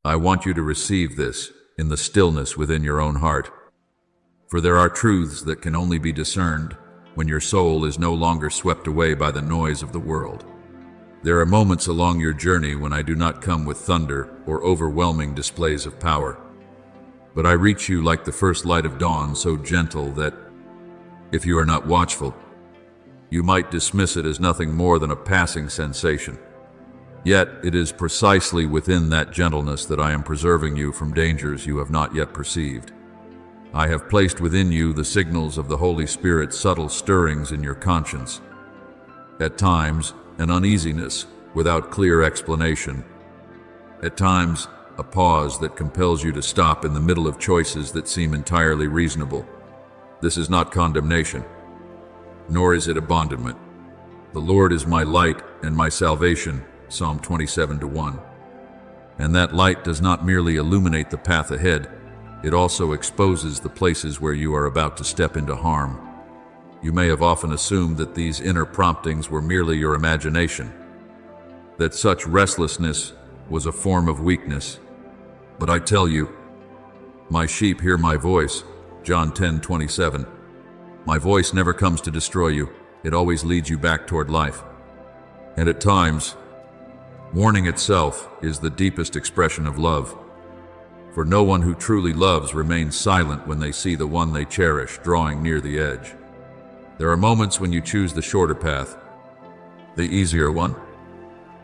I want you to receive this in the stillness within your own heart. For there are truths that can only be discerned when your soul is no longer swept away by the noise of the world. There are moments along your journey when I do not come with thunder or overwhelming displays of power, but I reach you like the first light of dawn, so gentle that, if you are not watchful, you might dismiss it as nothing more than a passing sensation. Yet it is precisely within that gentleness that I am preserving you from dangers you have not yet perceived. I have placed within you the signals of the Holy Spirit's subtle stirrings in your conscience. At times, an uneasiness without clear explanation. At times, a pause that compels you to stop in the middle of choices that seem entirely reasonable. This is not condemnation, nor is it abandonment. The Lord is my light and my salvation, Psalm 27:1. And that light does not merely illuminate the path ahead, it also exposes the places where you are about to step into harm. You may have often assumed that these inner promptings were merely your imagination, that such restlessness was a form of weakness. But I tell you, my sheep hear my voice, John 10:27. My voice never comes to destroy you, it always leads you back toward life. And at times, warning itself is the deepest expression of love. For no one who truly loves remains silent when they see the one they cherish drawing near the edge. There are moments when you choose the shorter path, the easier one,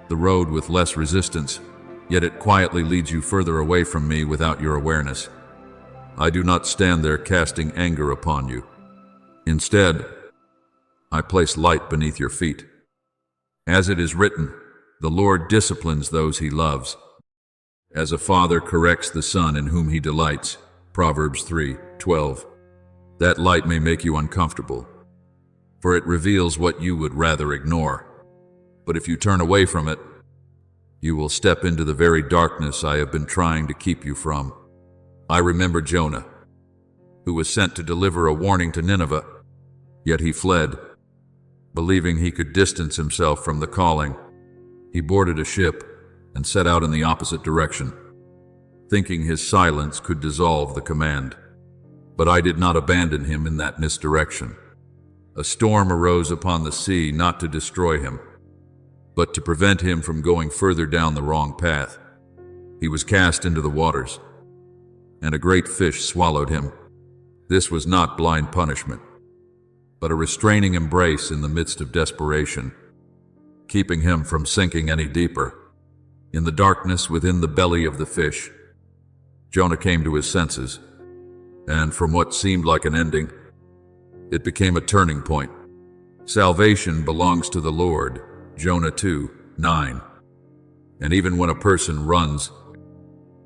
the road with less resistance, yet it quietly leads you further away from me without your awareness. I do not stand there casting anger upon you. Instead, I place light beneath your feet. As it is written, the Lord disciplines those he loves, as a father corrects the son in whom he delights, Proverbs 3:12. That light may make you uncomfortable, for it reveals what you would rather ignore. But if you turn away from it, you will step into the very darkness I have been trying to keep you from. I remember Jonah, who was sent to deliver a warning to Nineveh, yet he fled, believing he could distance himself from the calling. He boarded a ship and set out in the opposite direction, thinking his silence could dissolve the command. But I did not abandon him in that misdirection. A storm arose upon the sea not to destroy him, but to prevent him from going further down the wrong path. He was cast into the waters, and a great fish swallowed him. This was not blind punishment, but a restraining embrace in the midst of desperation, keeping him from sinking any deeper. In the darkness within the belly of the fish, Jonah came to his senses, and from what seemed like an ending, it became a turning point. Salvation belongs to the Lord, Jonah 2:9. And even when a person runs,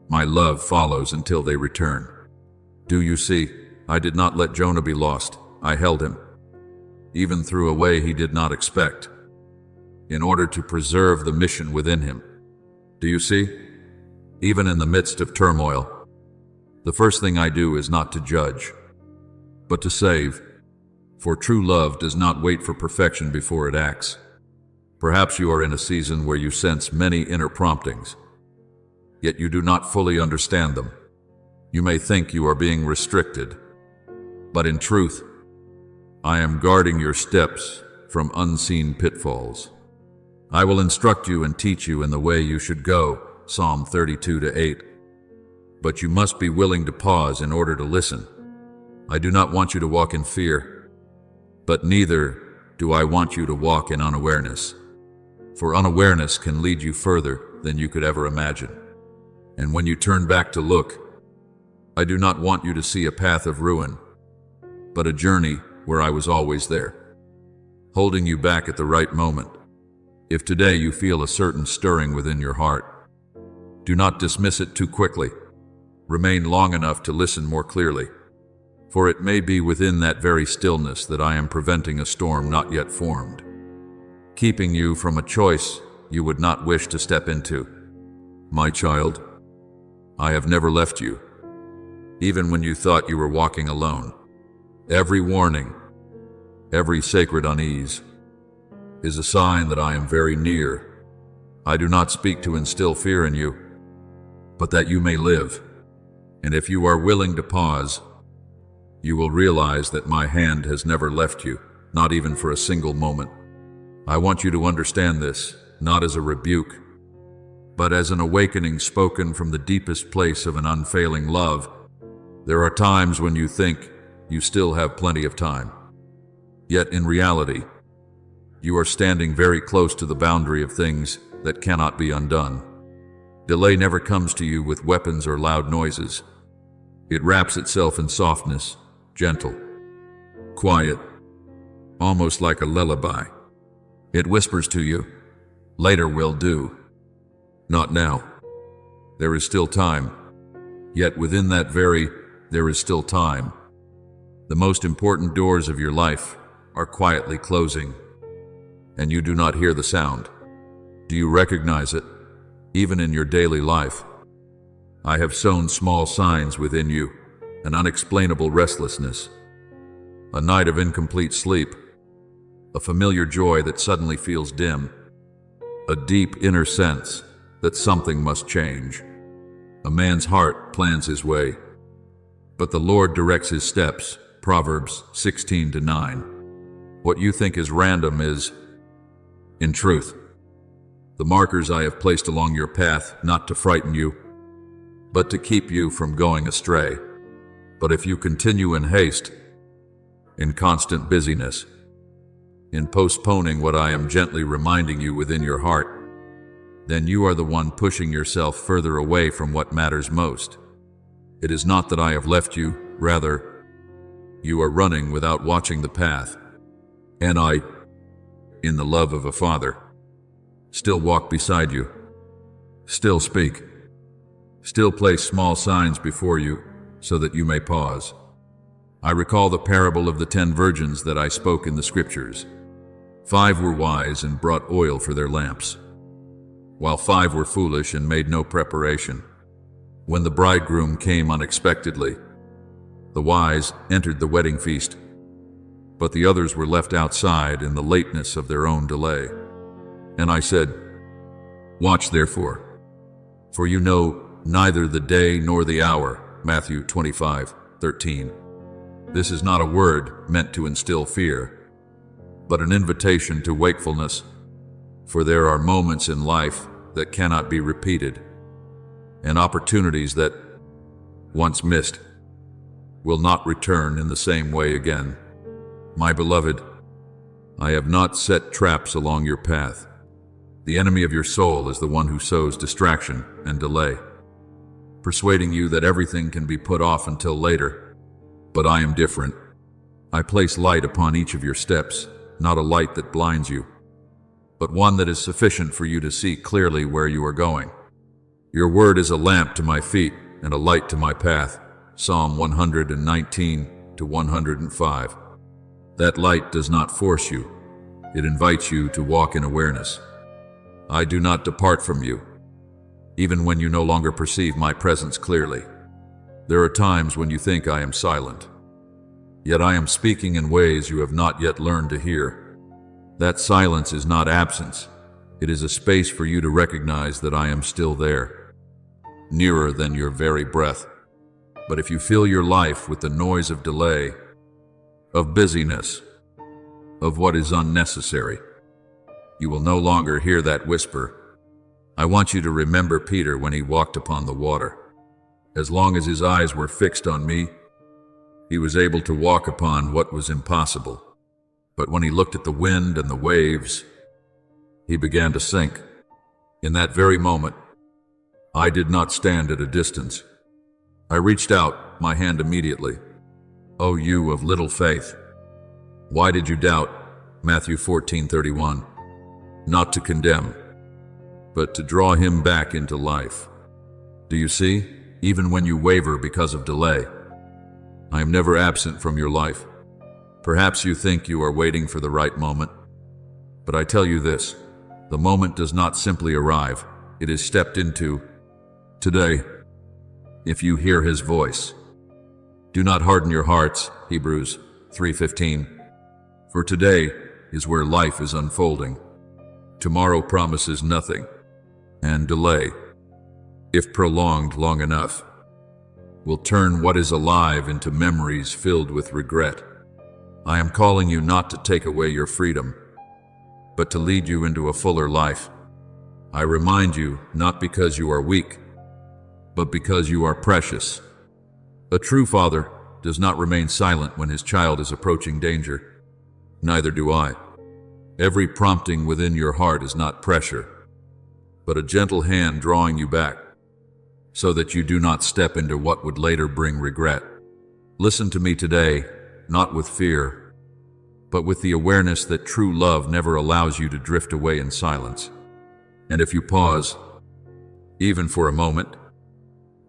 my love follows until they return. Do you see? I did not let Jonah be lost. I held him, even through a way he did not expect, in order to preserve the mission within him. Do you see? Even in the midst of turmoil, the first thing I do is not to judge, but to save. For true love does not wait for perfection before it acts. Perhaps you are in a season where you sense many inner promptings, yet you do not fully understand them. You may think you are being restricted, but in truth, I am guarding your steps from unseen pitfalls. I will instruct you and teach you in the way you should go, Psalm 32:8. But you must be willing to pause in order to listen. I do not want you to walk in fear, but neither do I want you to walk in unawareness. For unawareness can lead you further than you could ever imagine. And when you turn back to look, I do not want you to see a path of ruin, but a journey where I was always there, holding you back at the right moment. If today you feel a certain stirring within your heart, do not dismiss it too quickly. Remain long enough to listen more clearly, for it may be within that very stillness that I am preventing a storm not yet formed, keeping you from a choice you would not wish to step into. My child, I have never left you, even when you thought you were walking alone. Every warning, every sacred unease, is a sign that I am very near. I do not speak to instill fear in you, but that you may live. And if you are willing to pause, you will realize that my hand has never left you, not even for a single moment. I want you to understand this, not as a rebuke, but as an awakening spoken from the deepest place of an unfailing love. There are times when you think you still have plenty of time. Yet in reality, you are standing very close to the boundary of things that cannot be undone. Delay never comes to you with weapons or loud noises. It wraps itself in softness, gentle, quiet, almost like a lullaby. It whispers to you, "Later will do. Not now. There is still time." Yet within that very, there is still time, the most important doors of your life are quietly closing, and you do not hear the sound. Do you recognize it, even in your daily life? I have sown small signs within you, an unexplainable restlessness, a night of incomplete sleep, a familiar joy that suddenly feels dim, a deep inner sense that something must change. A man's heart plans his way, but the Lord directs his steps. Proverbs 16:9. What you think is random is, in truth, the markers I have placed along your path, not to frighten you, but to keep you from going astray. But if you continue in haste, in constant busyness, in postponing what I am gently reminding you within your heart, then you are the one pushing yourself further away from what matters most. It is not that I have left you, rather, you are running without watching the path. And I, in the love of a father, still walk beside you, still speak, still place small signs before you so that you may pause. I recall the parable of the 10 virgins that I spoke in the scriptures. 5 were wise and brought oil for their lamps, while 5 were foolish and made no preparation. When the bridegroom came unexpectedly, the wise entered the wedding feast, but the others were left outside in the lateness of their own delay. And I said, "Watch therefore, for you know neither the day nor the hour." Matthew 25:13. This is not a word meant to instill fear, but an invitation to wakefulness, for there are moments in life that cannot be repeated, and opportunities that, once missed, will not return in the same way again. My beloved, I have not set traps along your path. The enemy of your soul is the one who sows distraction and delay, persuading you that everything can be put off until later. But I am different. I place light upon each of your steps, not a light that blinds you, but one that is sufficient for you to see clearly where you are going. Your word is a lamp to my feet and a light to my path. Psalm 119:105. That light does not force you. It invites you to walk in awareness. I do not depart from you, even when you no longer perceive my presence clearly. There are times when you think I am silent, yet I am speaking in ways you have not yet learned to hear. That silence is not absence. It is a space for you to recognize that I am still there, nearer than your very breath. But if you fill your life with the noise of delay, of busyness, of what is unnecessary, you will no longer hear that whisper. I want you to remember Peter when he walked upon the water. As long as his eyes were fixed on me, he was able to walk upon what was impossible. But when he looked at the wind and the waves, he began to sink. In that very moment, I did not stand at a distance. I reached out my hand immediately. O you of little faith, why did you doubt? Matthew 14:31. Not to condemn, but to draw him back into life. Do you see? Even when you waver because of delay, I am never absent from your life. Perhaps you think you are waiting for the right moment, but I tell you this, the moment does not simply arrive, it is stepped into today. If you hear his voice, do not harden your hearts, Hebrews 3:15. For today is where life is unfolding. Tomorrow promises nothing, and delay if prolonged long enough, will turn what is alive into memories filled with regret. I am calling you not to take away your freedom, but to lead you into a fuller life. I remind you not because you are weak, but because you are precious. A true father does not remain silent when his child is approaching danger. Neither do I. Every prompting within your heart is not pressure, but a gentle hand drawing you back, so that you do not step into what would later bring regret. Listen to me today, not with fear, but with the awareness that true love never allows you to drift away in silence. And if you pause, even for a moment,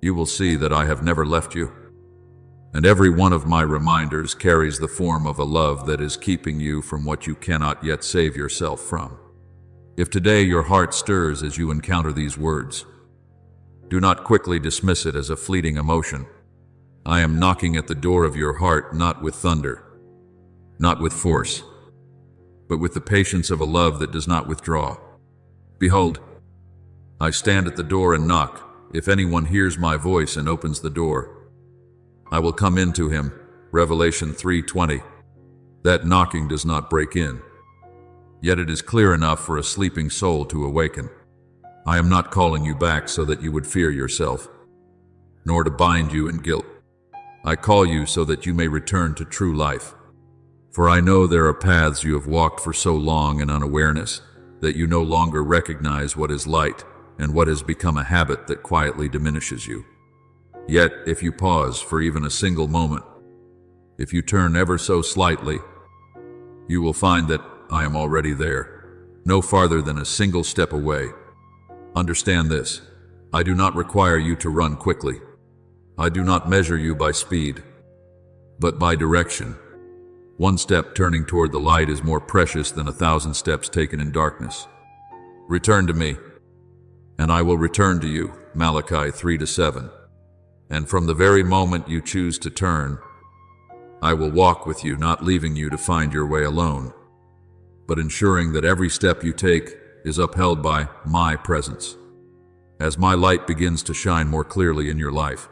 you will see that I have never left you. And every one of my reminders carries the form of a love that is keeping you from what you cannot yet save yourself from. If today your heart stirs as you encounter these words, do not quickly dismiss it as a fleeting emotion. I am knocking at the door of your heart not with thunder, not with force, but with the patience of a love that does not withdraw. Behold, I stand at the door and knock. If anyone hears my voice and opens the door, I will come into him. Revelation 3:20. That knocking does not break in, yet it is clear enough for a sleeping soul to awaken. I am not calling you back so that you would fear yourself, nor to bind you in guilt. I call you so that you may return to true life. For I know there are paths you have walked for so long in unawareness that you no longer recognize what is light and what has become a habit that quietly diminishes you. Yet, if you pause for even a single moment, if you turn ever so slightly, you will find that I am already there, no farther than a single step away. Understand this, I do not require you to run quickly. I do not measure you by speed, but by direction. One step turning toward the light is more precious than 1,000 steps taken in darkness. Return to me, and I will return to you. Malachi 3:7. And from the very moment you choose to turn, I will walk with you, not leaving you to find your way alone, but ensuring that every step you take is upheld by my presence. As my light begins to shine more clearly in your life,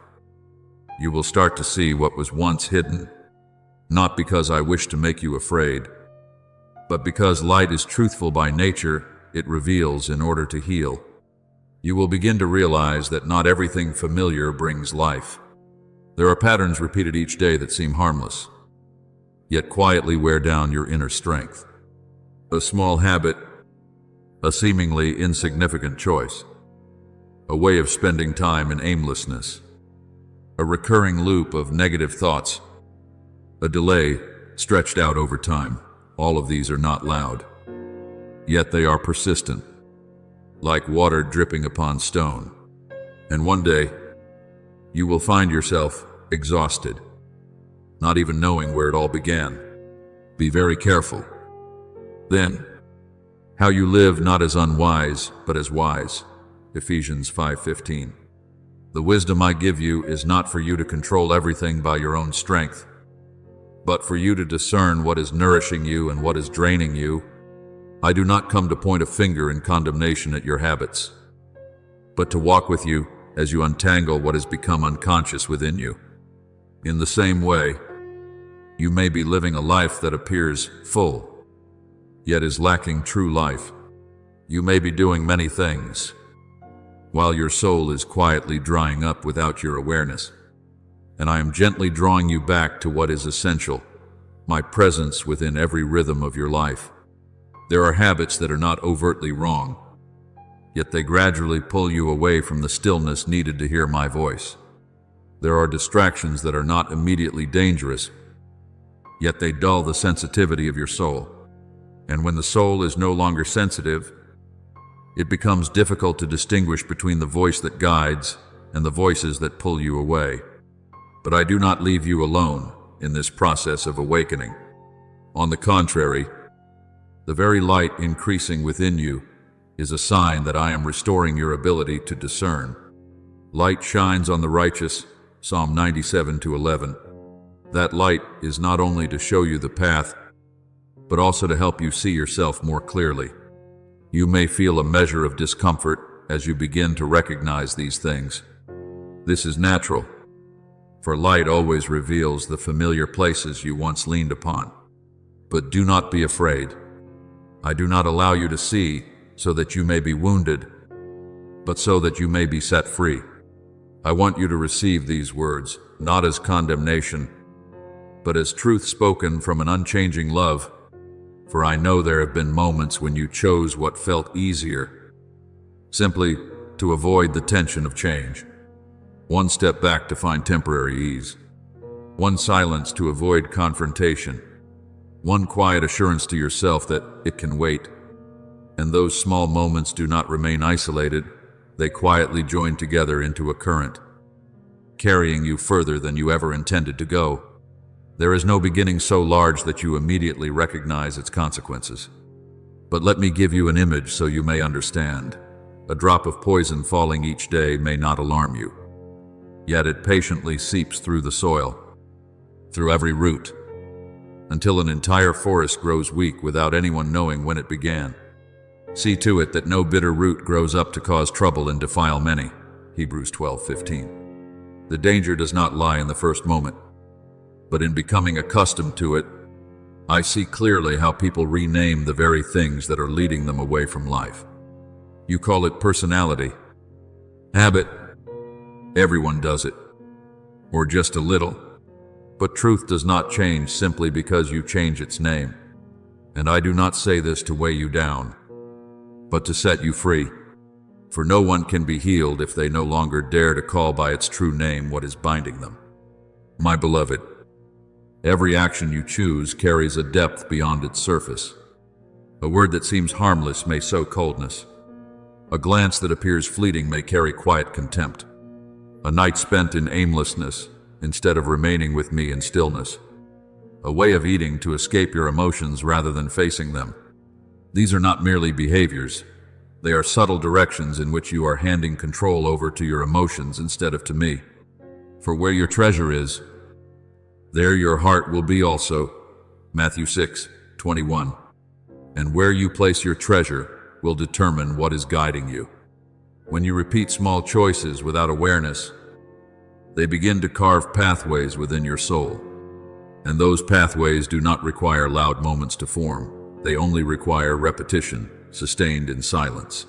you will start to see what was once hidden, not because I wish to make you afraid, but because light is truthful by nature. It reveals in order to heal. You will begin to realize that not everything familiar brings life. There are patterns repeated each day that seem harmless, yet quietly wear down your inner strength. A small habit, a seemingly insignificant choice, a way of spending time in aimlessness, a recurring loop of negative thoughts, a delay stretched out over time. All of these are not loud, yet they are persistent, like water dripping upon stone. And one day, you will find yourself exhausted, not even knowing where it all began. Be very careful. Then, how you live not as unwise, but as wise. Ephesians 5:15. The wisdom I give you is not for you to control everything by your own strength, but for you to discern what is nourishing you and what is draining you. I do not come to point a finger in condemnation at your habits, but to walk with you as you untangle what has become unconscious within you. In the same way, you may be living a life that appears full, yet is lacking true life. You may be doing many things, while your soul is quietly drying up without your awareness. And I am gently drawing you back to what is essential, my presence within every rhythm of your life. There are habits that are not overtly wrong, yet they gradually pull you away from the stillness needed to hear my voice. There are distractions that are not immediately dangerous, yet they dull the sensitivity of your soul. And when the soul is no longer sensitive, it becomes difficult to distinguish between the voice that guides and the voices that pull you away. But I do not leave you alone in this process of awakening. On the contrary, the very light increasing within you is a sign that I am restoring your ability to discern. Light shines on the righteous, Psalm 97:11. That light is not only to show you the path, but also to help you see yourself more clearly. You may feel a measure of discomfort as you begin to recognize these things. This is natural, for light always reveals the familiar places you once leaned upon. But do not be afraid. I do not allow you to see so that you may be wounded, but so that you may be set free. I want you to receive these words, not as condemnation, but as truth spoken from an unchanging love, for I know there have been moments when you chose what felt easier, simply to avoid the tension of change. One step back to find temporary ease. One silence to avoid confrontation. One quiet assurance to yourself that it can wait. And those small moments do not remain isolated. They quietly join together into a current, carrying you further than you ever intended to go. There is no beginning so large that you immediately recognize its consequences. But let me give you an image so you may understand. A drop of poison falling each day may not alarm you, yet it patiently seeps through the soil, through every root, until an entire forest grows weak without anyone knowing when it began. See to it that no bitter root grows up to cause trouble and defile many. Hebrews 12:15. The danger does not lie in the first moment, but in becoming accustomed to it. I see clearly how people rename the very things that are leading them away from life. You call it personality, habit. Everyone does it, or just a little. But truth does not change simply because you change its name. And I do not say this to weigh you down, but to set you free. For no one can be healed if they no longer dare to call by its true name what is binding them. My beloved, every action you choose carries a depth beyond its surface. A word that seems harmless may sow coldness. A glance that appears fleeting may carry quiet contempt. A night spent in aimlessness instead of remaining with me in stillness. A way of eating to escape your emotions rather than facing them. These are not merely behaviors. They are subtle directions in which you are handing control over to your emotions instead of to me. For where your treasure is, there your heart will be also. Matthew 6:21. And where you place your treasure will determine what is guiding you. When you repeat small choices without awareness, they begin to carve pathways within your soul. And those pathways do not require loud moments to form. They only require repetition, sustained in silence.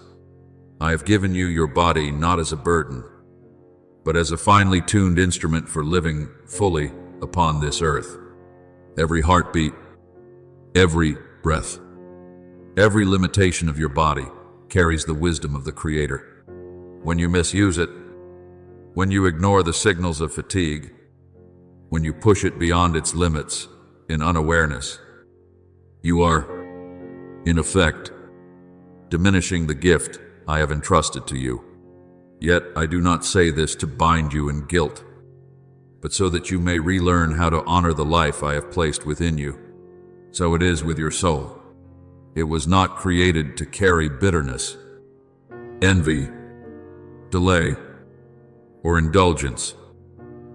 I have given you your body not as a burden, but as a finely tuned instrument for living fully upon this earth. Every heartbeat, every breath, every limitation of your body carries the wisdom of the Creator. When you misuse it, when you ignore the signals of fatigue, when you push it beyond its limits in unawareness, you are, in effect, diminishing the gift I have entrusted to you. Yet I do not say this to bind you in guilt, but so that you may relearn how to honor the life I have placed within you. So it is with your soul. It was not created to carry bitterness, envy, delay, or indulgence.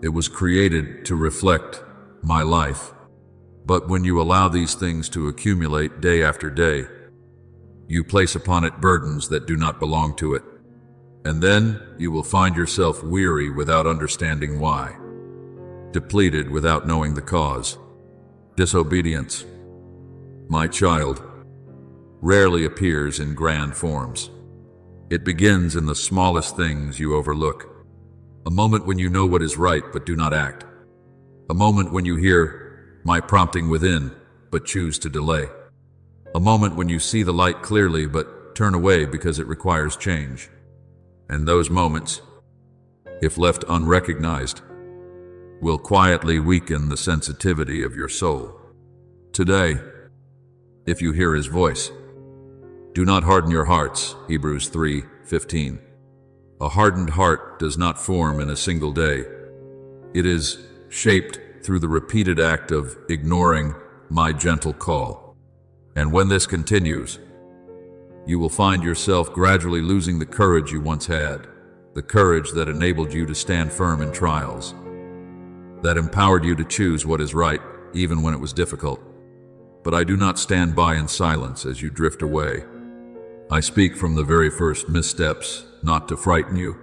It was created to reflect my life. But when you allow these things to accumulate day after day, you place upon it burdens that do not belong to it. And then you will find yourself weary without understanding why, depleted without knowing the cause. Disobedience, my child, rarely appears in grand forms. It begins in the smallest things you overlook. A moment when you know what is right but do not act. A moment when you hear my prompting within but choose to delay. A moment when you see the light clearly but turn away because it requires change. And those moments, if left unrecognized, will quietly weaken the sensitivity of your soul. Today, if you hear His voice, do not harden your hearts. Hebrews 3:15. A hardened heart does not form in a single day. It is shaped through the repeated act of ignoring my gentle call. And when this continues, you will find yourself gradually losing the courage you once had, the courage that enabled you to stand firm in trials, that empowered you to choose what is right, even when it was difficult. But I do not stand by in silence as you drift away. I speak from the very first missteps, not to frighten you,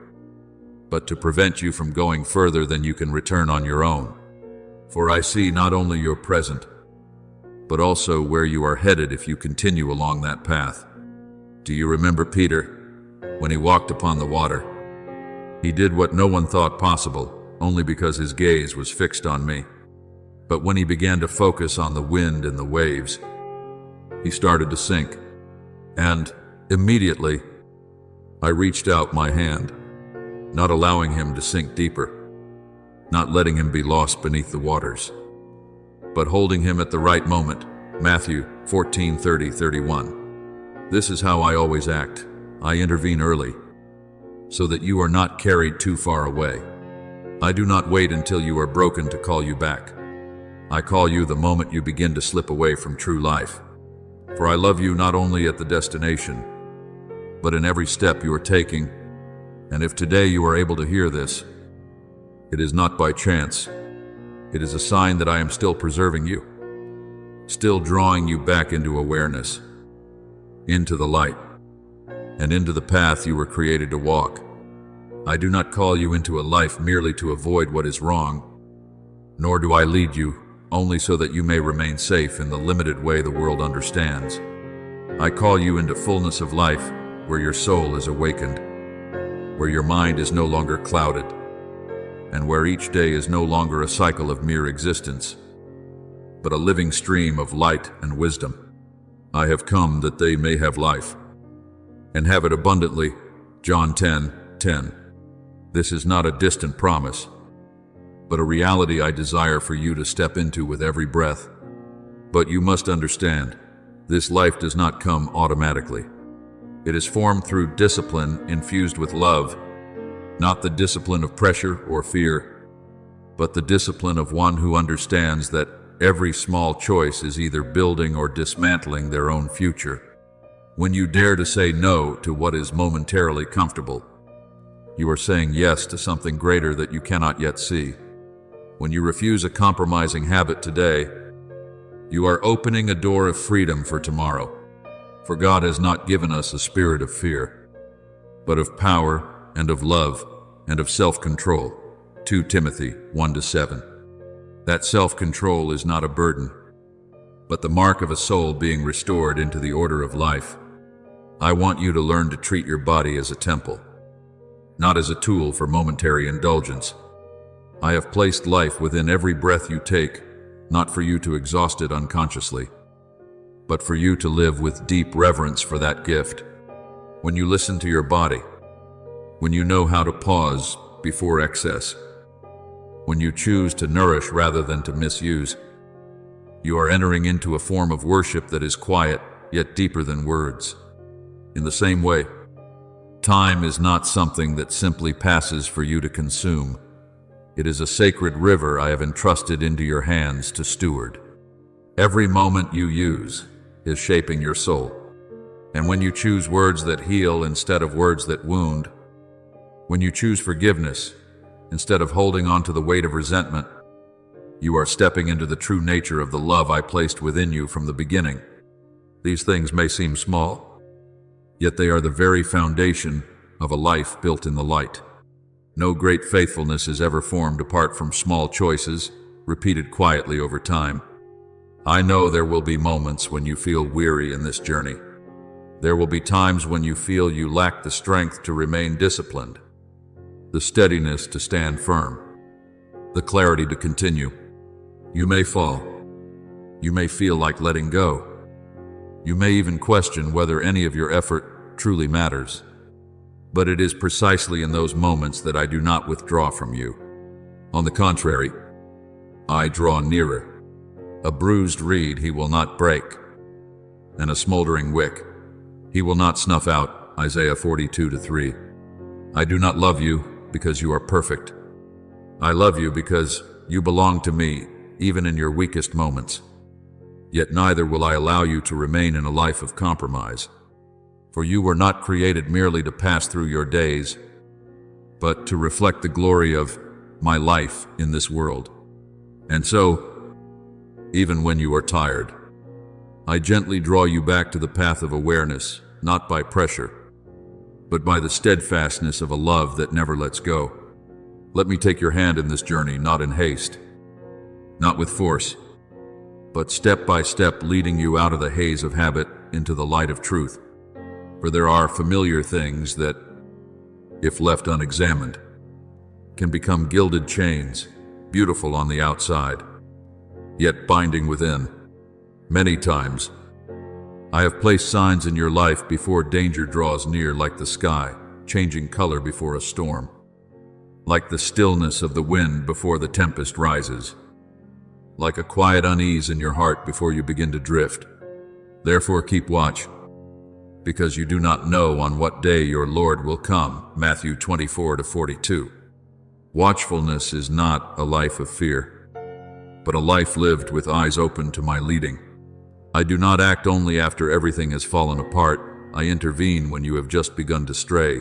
but to prevent you from going further than you can return on your own. For I see not only your present, but also where you are headed if you continue along that path. Do you remember Peter, when he walked upon the water? He did what no one thought possible, only because his gaze was fixed on me. But when he began to focus on the wind and the waves, he started to sink. And immediately, I reached out my hand, not allowing him to sink deeper, not letting him be lost beneath the waters, but holding him at the right moment. Matthew 14:30-31. This is how I always act. I intervene early, so that you are not carried too far away. I do not wait until you are broken to call you back. I call you the moment you begin to slip away from true life. For I love you not only at the destination, but in every step you are taking. And if today you are able to hear this, it is not by chance. It is a sign that I am still preserving you, still drawing you back into awareness, into the light, and into the path you were created to walk. I do not call you into a life merely to avoid what is wrong, nor do I lead you only so that you may remain safe in the limited way the world understands. I call you into fullness of life, where your soul is awakened, where your mind is no longer clouded, and where each day is no longer a cycle of mere existence, but a living stream of light and wisdom. I have come that they may have life, and have it abundantly. John 10:10. This is not a distant promise, but a reality I desire for you to step into with every breath. But you must understand, this life does not come automatically. It is formed through discipline infused with love, not the discipline of pressure or fear, but the discipline of one who understands that every small choice is either building or dismantling their own future. When you dare to say no to what is momentarily comfortable, you are saying yes to something greater that you cannot yet see. When you refuse a compromising habit today, you are opening a door of freedom for tomorrow. For God has not given us a spirit of fear, but of power and of love and of self-control. 2 Timothy 1-7. That self-control is not a burden, but the mark of a soul being restored into the order of life. I want you to learn to treat your body as a temple, not as a tool for momentary indulgence. I have placed life within every breath you take, not for you to exhaust it unconsciously, but for you to live with deep reverence for that gift. When you listen to your body, when you know how to pause before excess, when you choose to nourish rather than to misuse, you are entering into a form of worship that is quiet, yet deeper than words. In the same way, time is not something that simply passes for you to consume. It is a sacred river I have entrusted into your hands to steward. Every moment you use is shaping your soul. And when you choose words that heal instead of words that wound, when you choose forgiveness instead of holding on to the weight of resentment, you are stepping into the true nature of the love I placed within you from the beginning. These things may seem small, yet they are the very foundation of a life built in the light. No great faithfulness is ever formed apart from small choices, repeated quietly over time. I know there will be moments when you feel weary in this journey. There will be times when you feel you lack the strength to remain disciplined, the steadiness to stand firm, the clarity to continue. You may fall. You may feel like letting go. You may even question whether any of your effort truly matters. But it is precisely in those moments that I do not withdraw from you. On the contrary, I draw nearer. A bruised reed he will not break, and a smoldering wick he will not snuff out. Isaiah 42:3. I do not love you because you are perfect. I love you because you belong to me, even in your weakest moments. Yet neither will I allow you to remain in a life of compromise. For you were not created merely to pass through your days, but to reflect the glory of my life in this world. And so, even when you are tired, I gently draw you back to the path of awareness, not by pressure, but by the steadfastness of a love that never lets go. Let me take your hand in this journey, not in haste, not with force, but step by step, leading you out of the haze of habit into the light of truth. For there are familiar things that, if left unexamined, can become gilded chains, beautiful on the outside, yet binding within. Many times, I have placed signs in your life before danger draws near, like the sky changing color before a storm, like the stillness of the wind before the tempest rises, like a quiet unease in your heart before you begin to drift. Therefore keep watch, because you do not know on what day your Lord will come. Matthew 24-42. Watchfulness is not a life of fear, but a life lived with eyes open to my leading. I do not act only after everything has fallen apart. I intervene when you have just begun to stray,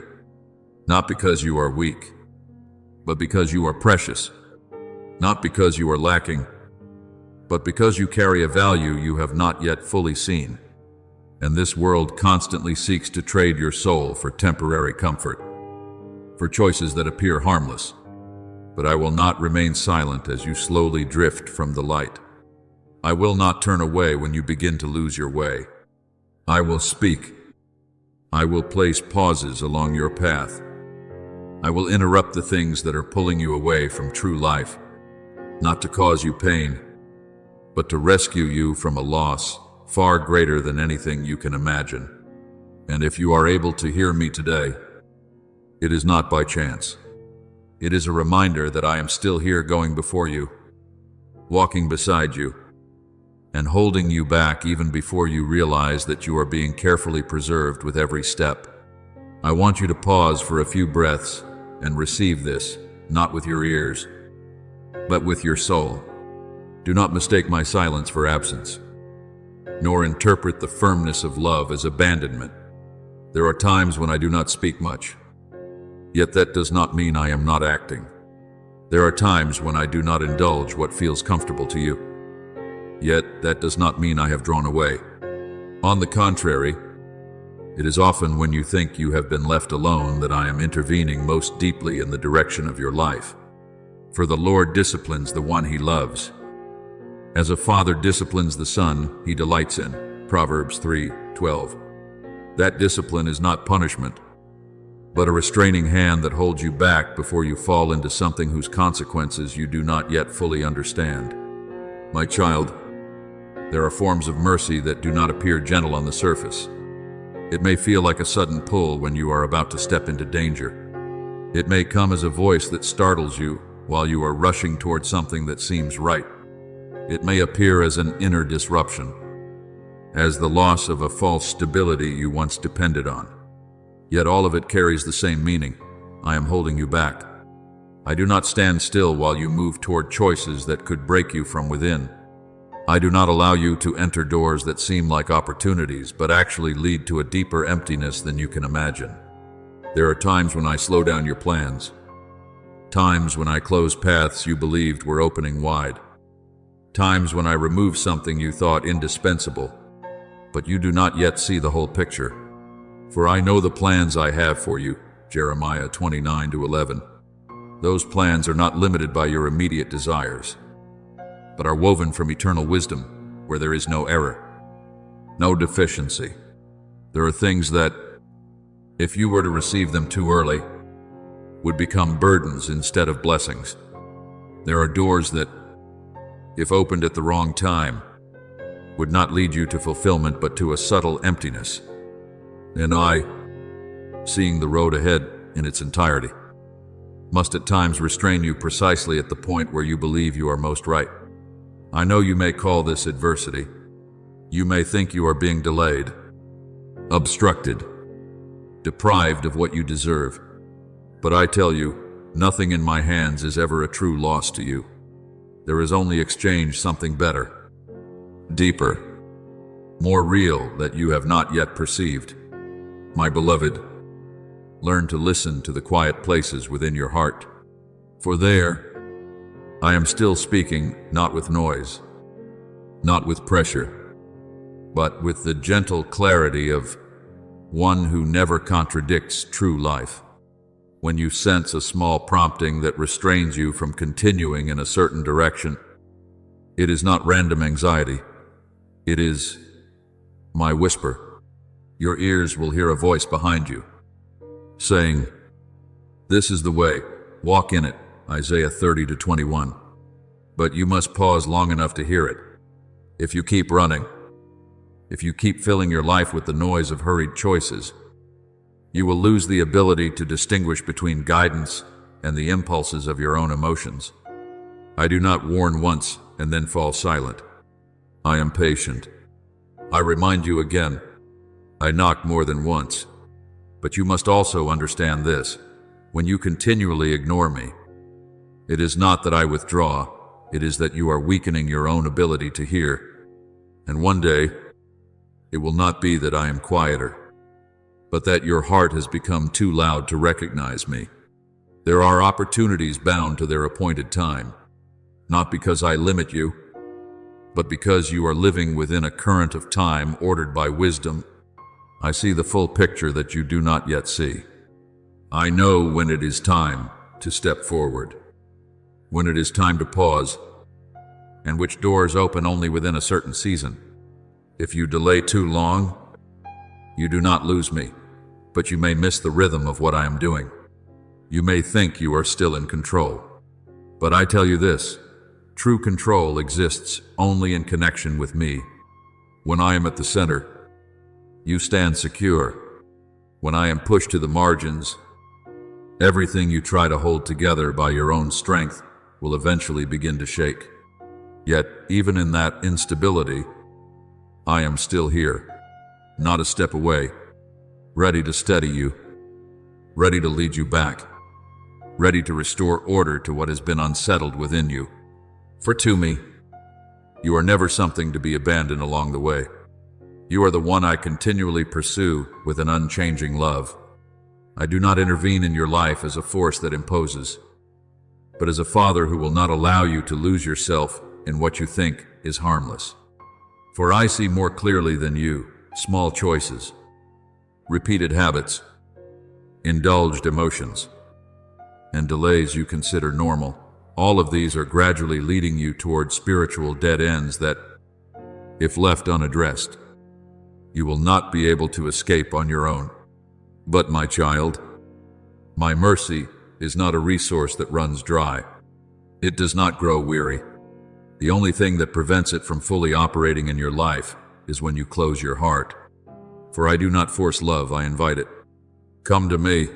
not because you are weak, but because you are precious, not because you are lacking, but because you carry a value you have not yet fully seen. And this world constantly seeks to trade your soul for temporary comfort, for choices that appear harmless. But I will not remain silent as you slowly drift from the light. I will not turn away when you begin to lose your way. I will speak. I will place pauses along your path. I will interrupt the things that are pulling you away from true life, not to cause you pain, but to rescue you from a loss far greater than anything you can imagine. And if you are able to hear me today, it is not by chance. It is a reminder that I am still here, going before you, walking beside you, and holding you back even before you realize that you are being carefully preserved with every step. I want you to pause for a few breaths and receive this, not with your ears, but with your soul. Do not mistake my silence for absence, nor interpret the firmness of love as abandonment. There are times when I do not speak much, yet that does not mean I am not acting. There are times when I do not indulge what feels comfortable to you, yet that does not mean I have drawn away. On the contrary, it is often when you think you have been left alone that I am intervening most deeply in the direction of your life. For the Lord disciplines the one he loves, as a father disciplines the son he delights in. Proverbs 3:12. That discipline is not punishment, but a restraining hand that holds you back before you fall into something whose consequences you do not yet fully understand. My child, there are forms of mercy that do not appear gentle on the surface. It may feel like a sudden pull when you are about to step into danger. It may come as a voice that startles you while you are rushing toward something that seems right. It may appear as an inner disruption, as the loss of a false stability you once depended on. Yet all of it carries the same meaning. I am holding you back. I do not stand still while you move toward choices that could break you from within. I do not allow you to enter doors that seem like opportunities, but actually lead to a deeper emptiness than you can imagine. There are times when I slow down your plans, times when I close paths you believed were opening wide, times when I remove something you thought indispensable, but you do not yet see the whole picture. For I know the plans I have for you, Jeremiah 29-11. Those plans are not limited by your immediate desires, but are woven from eternal wisdom, where there is no error, no deficiency. There are things that, if you were to receive them too early, would become burdens instead of blessings. There are doors that, if opened at the wrong time, would not lead you to fulfillment but to a subtle emptiness. And I, seeing the road ahead in its entirety, must at times restrain you precisely at the point where you believe you are most right. I know you may call this adversity. You may think you are being delayed, obstructed, deprived of what you deserve. But I tell you, nothing in my hands is ever a true loss to you. There is only exchange something better, deeper, more real that you have not yet perceived. My beloved, learn to listen to the quiet places within your heart, for there, I am still speaking, not with noise, not with pressure, but with the gentle clarity of one who never contradicts true life. When you sense a small prompting that restrains you from continuing in a certain direction, it is not random anxiety. It is my whisper. Your ears will hear a voice behind you, saying, "This is the way, walk in it," Isaiah 30-21. But you must pause long enough to hear it. If you keep running, if you keep filling your life with the noise of hurried choices, you will lose the ability to distinguish between guidance and the impulses of your own emotions. I do not warn once and then fall silent. I am patient. I remind you again. I knock more than once. But you must also understand this. When you continually ignore me, it is not that I withdraw, it is that you are weakening your own ability to hear. And one day, it will not be that I am quieter, but that your heart has become too loud to recognize me. There are opportunities bound to their appointed time, not because I limit you, but because you are living within a current of time ordered by wisdom. I see the full picture that you do not yet see. I know when it is time to step forward, when it is time to pause, and which doors open only within a certain season. If you delay too long, you do not lose me, but you may miss the rhythm of what I am doing. You may think you are still in control, but I tell you this, true control exists only in connection with me. When I am at the center, you stand secure. When I am pushed to the margins, everything you try to hold together by your own strength will eventually begin to shake. Yet, even in that instability, I am still here, not a step away, ready to steady you, ready to lead you back, ready to restore order to what has been unsettled within you. For to me, you are never something to be abandoned along the way. You are the one I continually pursue with an unchanging love. I do not intervene in your life as a force that imposes, but as a father who will not allow you to lose yourself in what you think is harmless. For I see more clearly than you small choices, repeated habits, indulged emotions, and delays you consider normal. All of these are gradually leading you toward spiritual dead ends that, if left unaddressed, you will not be able to escape on your own. But my child, my mercy is not a resource that runs dry. It does not grow weary. The only thing that prevents it from fully operating in your life is when you close your heart. For I do not force love, I invite it. Come to me,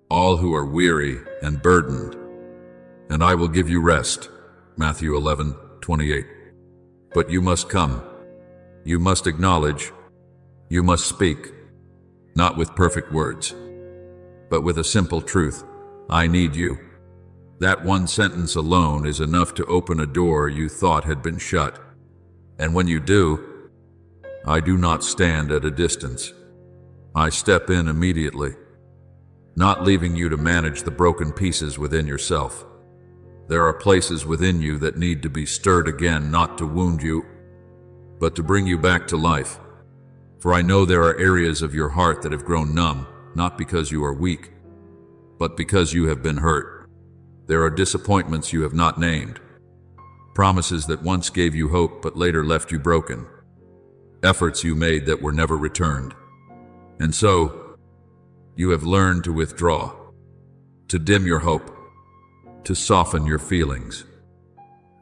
all who are weary and burdened, and I will give you rest. Matthew 11:28. But you must come. You must acknowledge. You must speak, not with perfect words, but with a simple truth. I need you. That one sentence alone is enough to open a door you thought had been shut. And when you do, I do not stand at a distance. I step in immediately, not leaving you to manage the broken pieces within yourself. There are places within you that need to be stirred again, not to wound you, but to bring you back to life. For I know there are areas of your heart that have grown numb, not because you are weak, but because you have been hurt. There are disappointments you have not named, promises that once gave you hope but later left you broken, efforts you made that were never returned. And so, you have learned to withdraw, to dim your hope, to soften your feelings,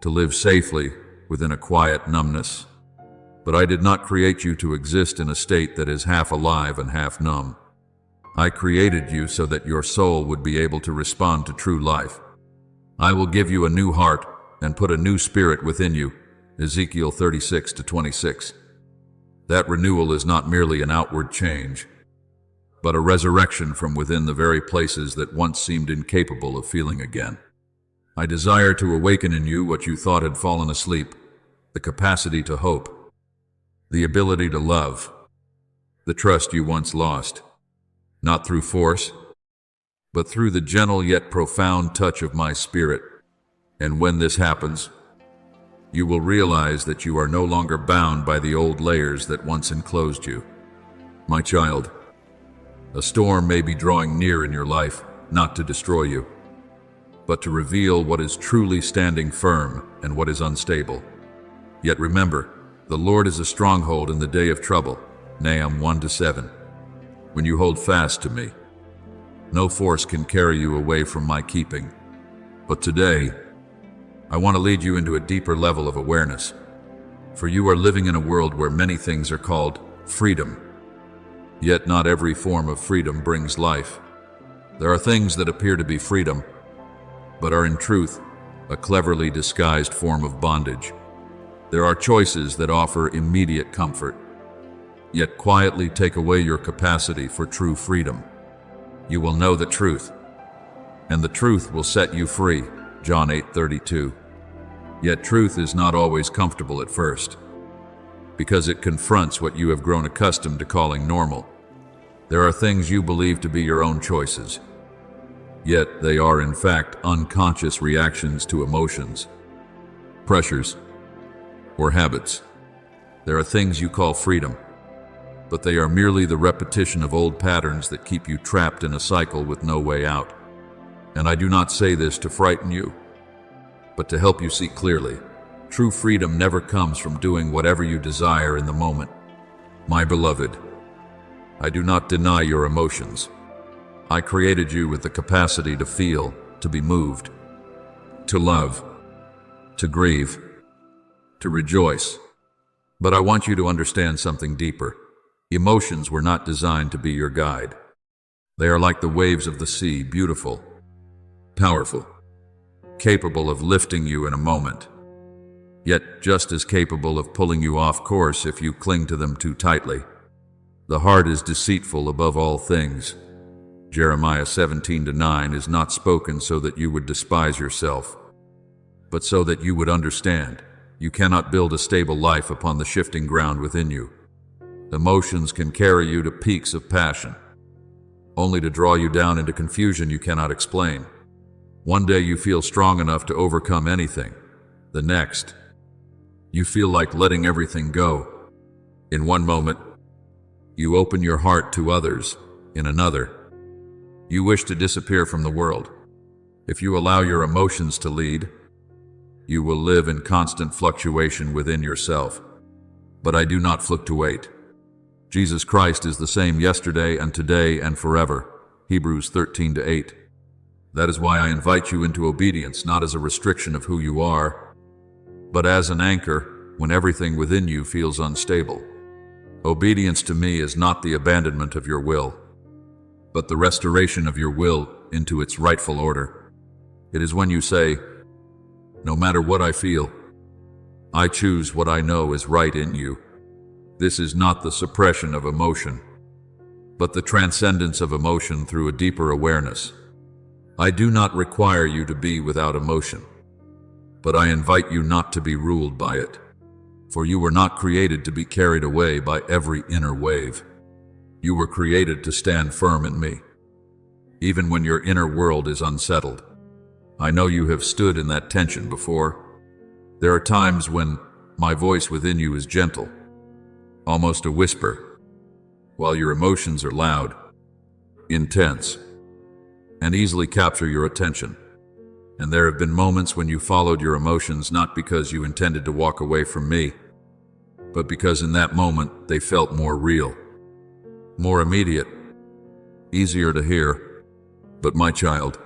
to live safely within a quiet numbness. But I did not create you to exist in a state that is half alive and half numb. I created you so that your soul would be able to respond to true life. I will give you a new heart and put a new spirit within you. Ezekiel 36:26. That renewal is not merely an outward change, but a resurrection from within the very places that once seemed incapable of feeling again. I desire to awaken in you what you thought had fallen asleep, the capacity to hope, the ability to love, the trust you once lost, not through force, but through the gentle yet profound touch of my spirit. And when this happens, you will realize that you are no longer bound by the old layers that once enclosed you. My child, a storm may be drawing near in your life, not to destroy you, but to reveal what is truly standing firm and what is unstable. Yet remember, the Lord is a stronghold in the day of trouble. Nahum 1-7. When you hold fast to me, no force can carry you away from my keeping. But today, I want to lead you into a deeper level of awareness. For you are living in a world where many things are called freedom. Yet not every form of freedom brings life. There are things that appear to be freedom, but are in truth a cleverly disguised form of bondage. There are choices that offer immediate comfort, yet quietly take away your capacity for true freedom. You will know the truth, and the truth will set you free. John 8:32. Yet truth is not always comfortable at first, because it confronts what you have grown accustomed to calling normal. There are things you believe to be your own choices, yet they are in fact unconscious reactions to emotions, pressures, or habits. There are things you call freedom, but they are merely the repetition of old patterns that keep you trapped in a cycle with no way out. And I do not say this to frighten you, but to help you see clearly. True freedom never comes from doing whatever you desire in the moment. My beloved, I do not deny your emotions. I created you with the capacity to feel, to be moved, to love, to grieve, to rejoice. But I want you to understand something deeper. Emotions were not designed to be your guide. They are like the waves of the sea, beautiful, powerful, capable of lifting you in a moment, yet just as capable of pulling you off course if you cling to them too tightly. The heart is deceitful above all things. Jeremiah 17:9 is not spoken so that you would despise yourself, but so that you would understand. You cannot build a stable life upon the shifting ground within you. Emotions can carry you to peaks of passion, only to draw you down into confusion you cannot explain. One day you feel strong enough to overcome anything. The next, you feel like letting everything go. In one moment, you open your heart to others. In another, you wish to disappear from the world. If you allow your emotions to lead, you will live in constant fluctuation within yourself. But I do not fluctuate. Jesus Christ is the same yesterday and today and forever. Hebrews 13:8. That is why I invite you into obedience, not as a restriction of who you are, but as an anchor when everything within you feels unstable. Obedience to me is not the abandonment of your will, but the restoration of your will into its rightful order. It is when you say, no matter what I feel, I choose what I know is right in you. This is not the suppression of emotion, but the transcendence of emotion through a deeper awareness. I do not require you to be without emotion, but I invite you not to be ruled by it. For you were not created to be carried away by every inner wave. You were created to stand firm in me, even when your inner world is unsettled. I know you have stood in that tension before. There are times when my voice within you is gentle, almost a whisper, while your emotions are loud, intense, and easily capture your attention. And there have been moments when you followed your emotions not because you intended to walk away from me, but because in that moment they felt more real, more immediate, easier to hear. But my child,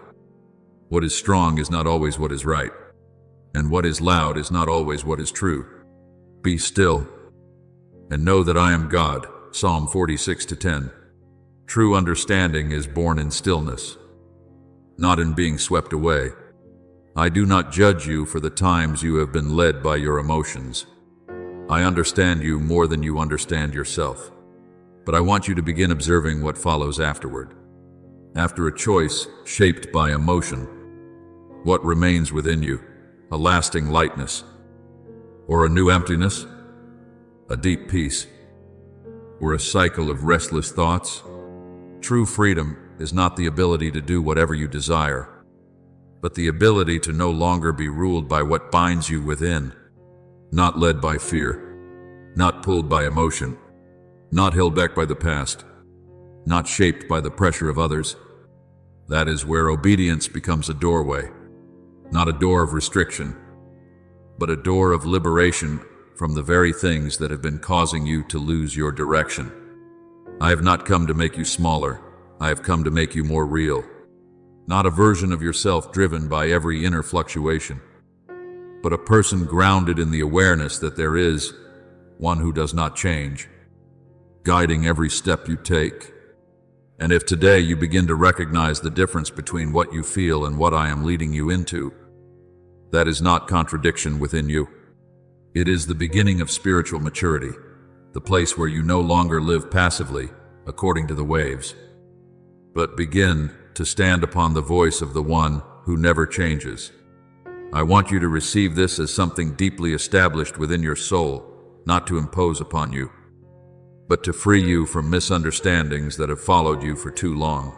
what is strong is not always what is right, and what is loud is not always what is true. Be still, and know that I am God. Psalm 46:10. True understanding is born in stillness, not in being swept away. I do not judge you for the times you have been led by your emotions. I understand you more than you understand yourself. But I want you to begin observing what follows afterward. After a choice shaped by emotion, what remains within you? A lasting lightness, or a new emptiness, a deep peace, or a cycle of restless thoughts? True freedom is not the ability to do whatever you desire, but the ability to no longer be ruled by what binds you within, not led by fear, not pulled by emotion, not held back by the past, not shaped by the pressure of others. That is where obedience becomes a doorway, not a door of restriction, but a door of liberation from the very things that have been causing you to lose your direction. I have not come to make you smaller. I have come to make you more real, not a version of yourself driven by every inner fluctuation, but a person grounded in the awareness that there is one who does not change, guiding every step you take. And if today you begin to recognize the difference between what you feel and what I am leading you into, that is not contradiction within you. It is the beginning of spiritual maturity, the place where you no longer live passively according to the waves, but begin to stand upon the voice of the one who never changes. I want you to receive this as something deeply established within your soul, not to impose upon you, but to free you from misunderstandings that have followed you for too long.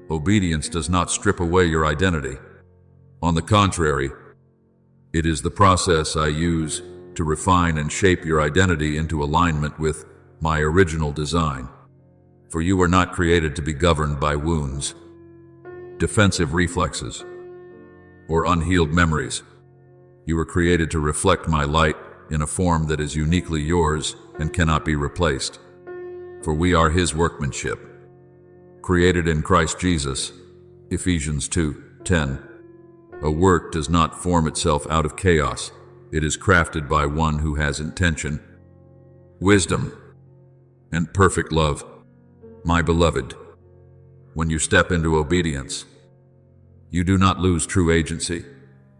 Obedience does not strip away your identity. On the contrary, it is the process I use to refine and shape your identity into alignment with my original design. For you are not created to be governed by wounds, defensive reflexes, or unhealed memories. You were created to reflect my light in a form that is uniquely yours and cannot be replaced. For we are His workmanship, created in Christ Jesus. Ephesians 2:10. A work does not form itself out of chaos. It is crafted by one who has intention, wisdom, and perfect love. My beloved, when you step into obedience, you do not lose true agency.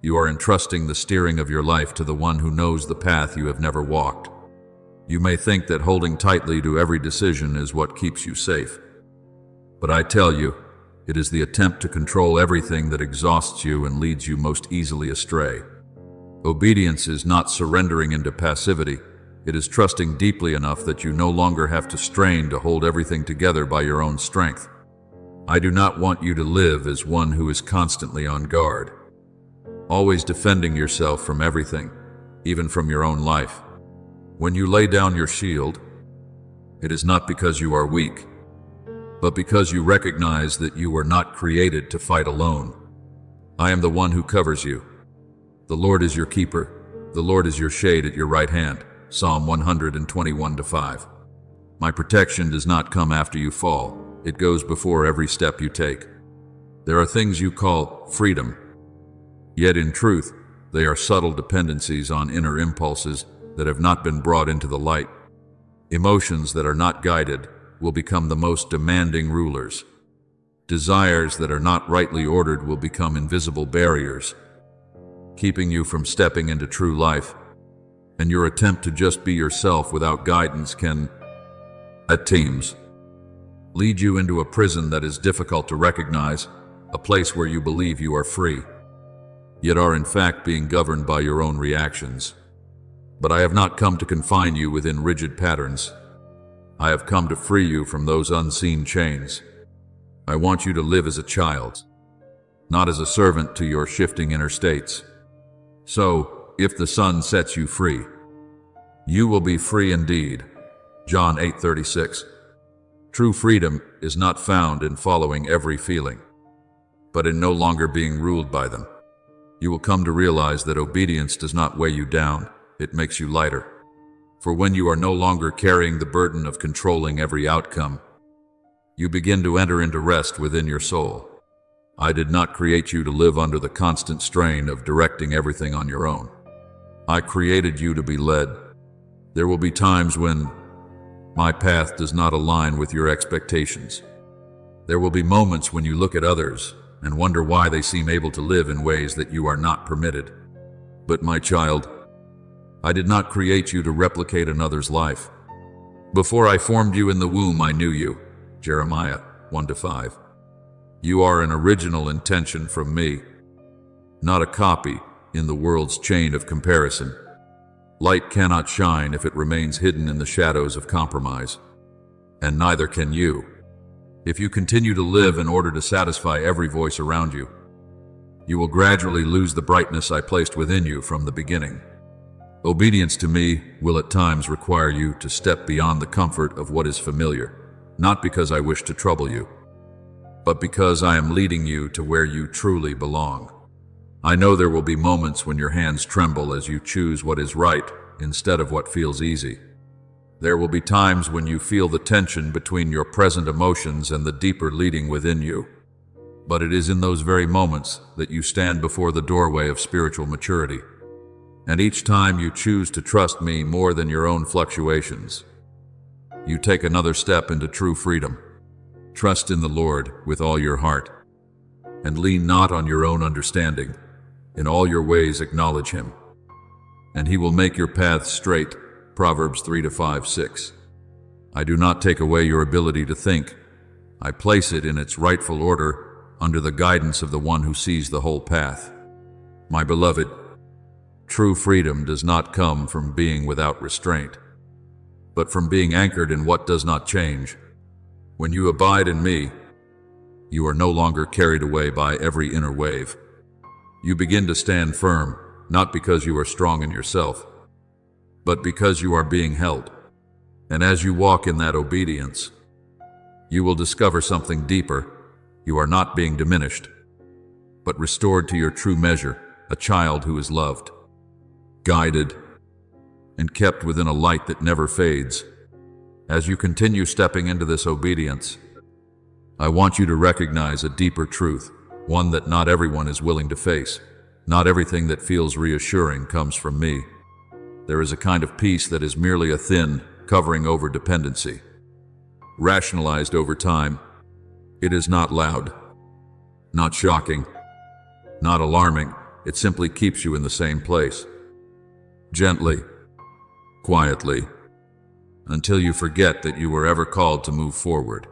You are entrusting the steering of your life to the one who knows the path you have never walked. You may think that holding tightly to every decision is what keeps you safe. But I tell you, it is the attempt to control everything that exhausts you and leads you most easily astray. Obedience is not surrendering into passivity. It is trusting deeply enough that you no longer have to strain to hold everything together by your own strength. I do not want you to live as one who is constantly on guard, always defending yourself from everything, even from your own life. When you lay down your shield, it is not because you are weak, but because you recognize that you were not created to fight alone. I am the one who covers you. The Lord is your keeper. The Lord is your shade at your right hand. Psalm 121:5. My protection does not come after you fall. It goes before every step you take. There are things you call freedom, yet in truth, they are subtle dependencies on inner impulses that have not been brought into the light. Emotions that are not guided will become the most demanding rulers. Desires that are not rightly ordered will become invisible barriers, keeping you from stepping into true life. And your attempt to just be yourself without guidance can, at times, lead you into a prison that is difficult to recognize, a place where you believe you are free, yet are in fact being governed by your own reactions. But I have not come to confine you within rigid patterns. I have come to free you from those unseen chains. I want you to live as a child, not as a servant to your shifting inner states. So, if the Son sets you free, you will be free indeed. John 8:36. True freedom is not found in following every feeling, but in no longer being ruled by them. You will come to realize that obedience does not weigh you down, it makes you lighter. For when you are no longer carrying the burden of controlling every outcome, you begin to enter into rest within your soul. I did not create you to live under the constant strain of directing everything on your own. I created you to be led. There will be times when my path does not align with your expectations. There will be moments when you look at others and wonder why they seem able to live in ways that you are not permitted. But my child, I did not create you to replicate another's life. Before I formed you in the womb, I knew you. Jeremiah 1-5. You are an original intention from me, not a copy in the world's chain of comparison. Light cannot shine if it remains hidden in the shadows of compromise, and neither can you if you continue to live in order to satisfy every voice around you. You will gradually lose the brightness I placed within you from the beginning. Obedience to me will at times require you to step beyond the comfort of what is familiar, not because I wish to trouble you, but because I am leading you to where you truly belong. I know there will be moments when your hands tremble as you choose what is right instead of what feels easy. There will be times when you feel the tension between your present emotions and the deeper leading within you. But it is in those very moments that you stand before the doorway of spiritual maturity. And each time you choose to trust me more than your own fluctuations, you take another step into true freedom. Trust in the Lord with all your heart, and lean not on your own understanding. In all your ways acknowledge him, and he will make your paths straight. Proverbs 3-5-6. I do not take away your ability to think. I place it in its rightful order under the guidance of the one who sees the whole path. My beloved, true freedom does not come from being without restraint, but from being anchored in what does not change. When you abide in me, you are no longer carried away by every inner wave. You begin to stand firm, not because you are strong in yourself, but because you are being held. And as you walk in that obedience, you will discover something deeper. You are not being diminished, but restored to your true measure, a child who is loved, guided, and kept within a light that never fades. As you continue stepping into this obedience, I want you to recognize a deeper truth, one that not everyone is willing to face. Not everything that feels reassuring comes from me. There is a kind of peace that is merely a thin covering over dependency, rationalized over time. It is not loud, not shocking, not alarming. It simply keeps you in the same place, gently, quietly, until you forget that you were ever called to move forward.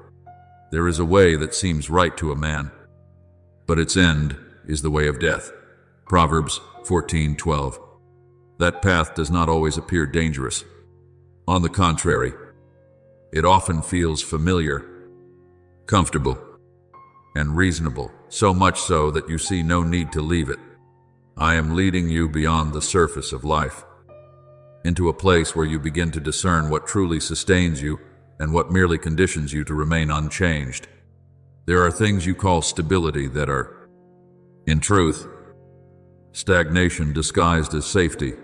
There is a way that seems right to a man, but its end is the way of death. Proverbs 14:12. That path does not always appear dangerous. On the contrary, it often feels familiar, comfortable, and reasonable, so much so that you see no need to leave it. I am leading you beyond the surface of life, into a place where you begin to discern what truly sustains you and what merely conditions you to remain unchanged. There are things you call stability that are, in truth, stagnation disguised as safety.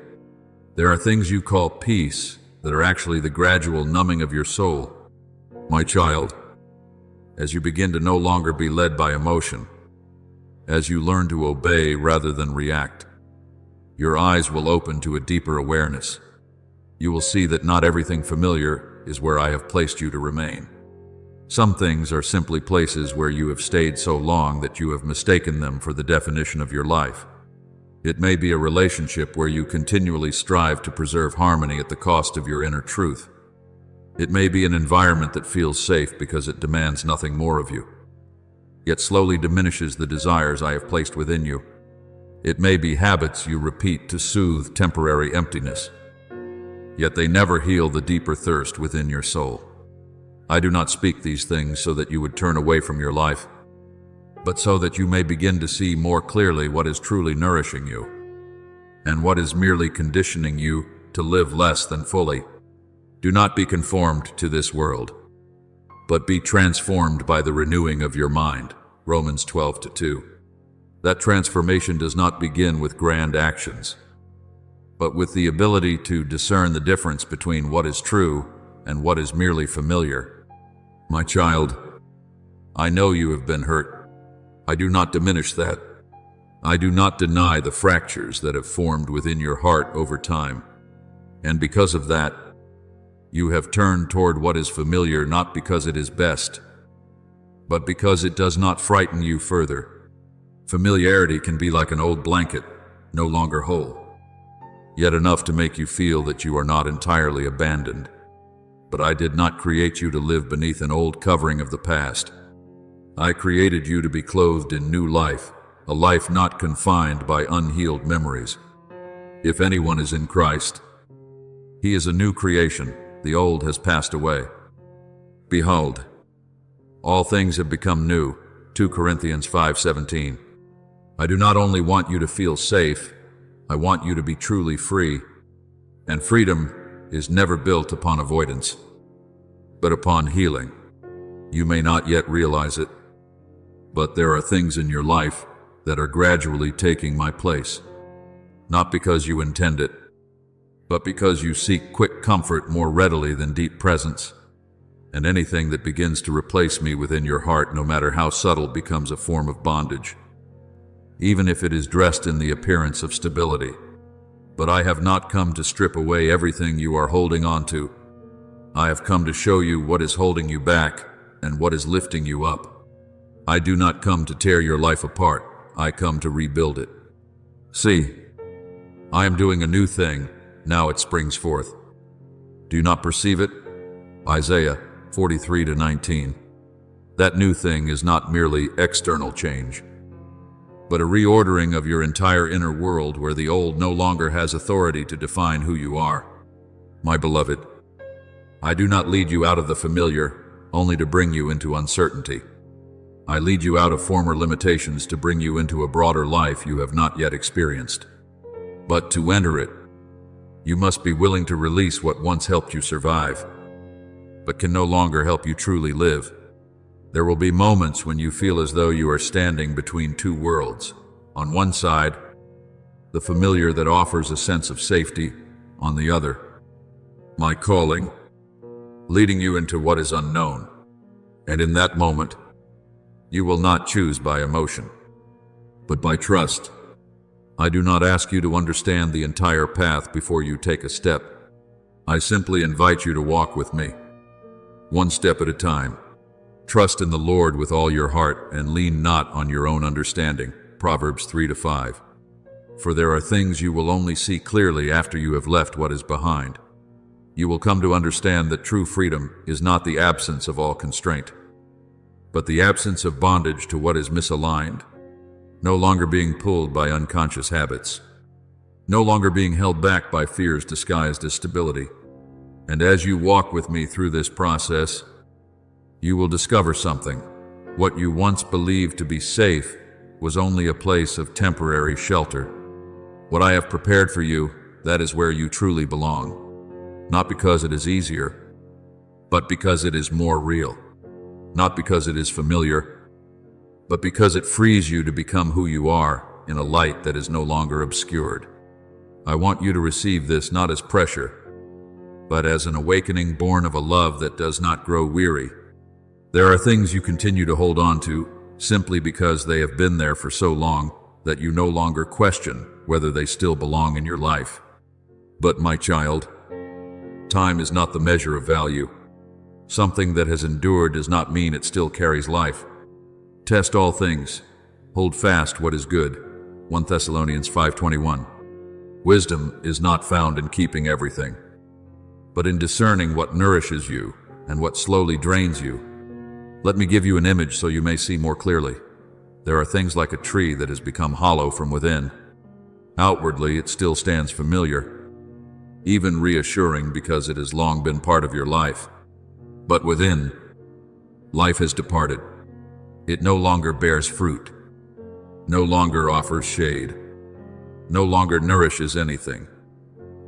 There are things you call peace that are actually the gradual numbing of your soul. My child, as you begin to no longer be led by emotion, as you learn to obey rather than react, your eyes will open to a deeper awareness. You will see that not everything familiar is where I have placed you to remain. Some things are simply places where you have stayed so long that you have mistaken them for the definition of your life. It may be a relationship where you continually strive to preserve harmony at the cost of your inner truth. It may be an environment that feels safe because it demands nothing more of you, yet slowly diminishes the desires I have placed within you. It may be habits you repeat to soothe temporary emptiness, yet they never heal the deeper thirst within your soul. I do not speak these things so that you would turn away from your life, but so that you may begin to see more clearly what is truly nourishing you, and what is merely conditioning you to live less than fully. Do not be conformed to this world, but be transformed by the renewing of your mind. Romans 12:2. That transformation does not begin with grand actions, but with the ability to discern the difference between what is true and what is merely familiar. My child, I know you have been hurt. I do not diminish that. I do not deny the fractures that have formed within your heart over time. And because of that, you have turned toward what is familiar not because it is best, but because it does not frighten you further. Familiarity can be like an old blanket, no longer whole, yet enough to make you feel that you are not entirely abandoned. But I did not create you to live beneath an old covering of the past. I created you to be clothed in new life, a life not confined by unhealed memories. If anyone is in Christ, he is a new creation. The old has passed away. Behold, all things have become new. 2 Corinthians 5:17. I do not only want you to feel safe, I want you to be truly free. And freedom is never built upon avoidance, but upon healing. You may not yet realize it, but there are things in your life that are gradually taking my place. Not because you intend it, but because you seek quick comfort more readily than deep presence. And anything that begins to replace me within your heart, no matter how subtle, becomes a form of bondage, even if it is dressed in the appearance of stability. But I have not come to strip away everything you are holding on to. I have come to show you what is holding you back and what is lifting you up. I do not come to tear your life apart. I come to rebuild it. See, I am doing a new thing. Now it springs forth. Do you not perceive it? Isaiah 43-19. That new thing is not merely external change, but a reordering of your entire inner world where the old no longer has authority to define who you are. My beloved, I do not lead you out of the familiar only to bring you into uncertainty. I lead you out of former limitations to bring you into a broader life you have not yet experienced. But to enter it, you must be willing to release what once helped you survive, but can no longer help you truly live. There will be moments when you feel as though you are standing between two worlds. On one side, the familiar that offers a sense of safety. On the other, my calling, leading you into what is unknown. And in that moment, you will not choose by emotion, but by trust. I do not ask you to understand the entire path before you take a step. I simply invite you to walk with me, one step at a time. Trust in the Lord with all your heart and lean not on your own understanding. Proverbs 3-5. For there are things you will only see clearly after you have left what is behind. You will come to understand that true freedom is not the absence of all constraint, but the absence of bondage to what is misaligned, no longer being pulled by unconscious habits, no longer being held back by fears disguised as stability. And as you walk with me through this process, you will discover something. What you once believed to be safe was only a place of temporary shelter. What I have prepared for you, that is where you truly belong. Not because it is easier, but because it is more real. Not because it is familiar, but because it frees you to become who you are in a light that is no longer obscured. I want you to receive this not as pressure, but as an awakening born of a love that does not grow weary. There are things you continue to hold on to simply because they have been there for so long that you no longer question whether they still belong in your life. But my child, time is not the measure of value. Something that has endured does not mean it still carries life. Test all things. Hold fast what is good. 1 Thessalonians 5:21. Wisdom is not found in keeping everything, but in discerning what nourishes you and what slowly drains you. Let me give you an image so you may see more clearly. There are things like a tree that has become hollow from within. Outwardly, it still stands familiar, even reassuring because it has long been part of your life. But within, life has departed. It no longer bears fruit, no longer offers shade, no longer nourishes anything.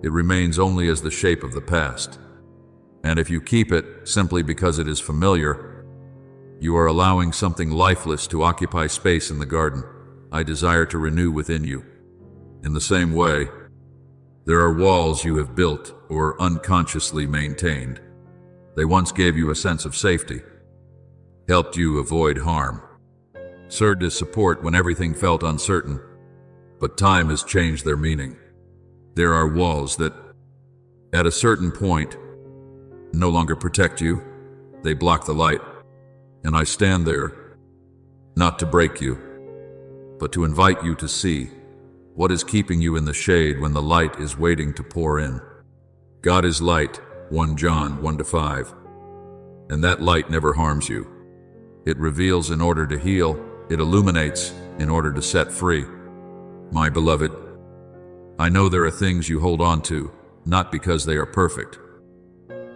It remains only as the shape of the past. And if you keep it simply because it is familiar, you are allowing something lifeless to occupy space in the garden I desire to renew within you. In the same way, there are walls you have built or unconsciously maintained. They once gave you a sense of safety, helped you avoid harm, served as support when everything felt uncertain, but time has changed their meaning. There are walls that, at a certain point, no longer protect you. They block the light, and I stand there, not to break you, but to invite you to see what is keeping you in the shade when the light is waiting to pour in. God is light, 1 John 1-5, and that light never harms you. It reveals in order to heal, it illuminates in order to set free. My beloved, I know there are things you hold on to, not because they are perfect,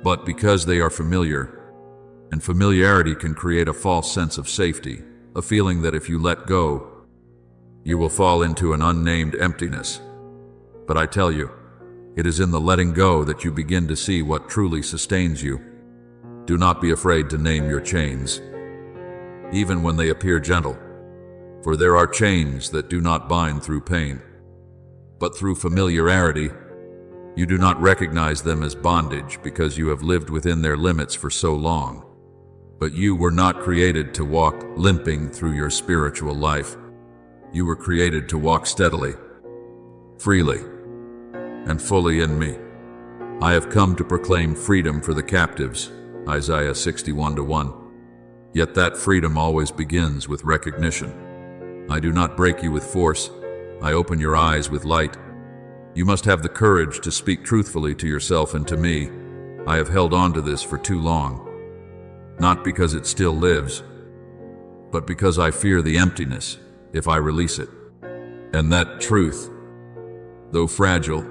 but because they are familiar. And familiarity can create a false sense of safety, a feeling that if you let go, you will fall into an unnamed emptiness. But I tell you, It is in the letting go that you begin to see what truly sustains you. Do not be afraid to name your chains, even when they appear gentle, for there are chains that do not bind through pain, but through familiarity. You do not recognize them as bondage because you have lived within their limits for so long. But you were not created to walk limping through your spiritual life. You were created to walk steadily, freely, and fully in me. I have come to proclaim freedom for the captives, Isaiah 61:1. Yet that freedom always begins with recognition. I do not break you with force. I open your eyes with light. You must have the courage to speak truthfully to yourself and to me. I have held on to this for too long, not because it still lives, but because I fear the emptiness if I release it. And that truth, though fragile,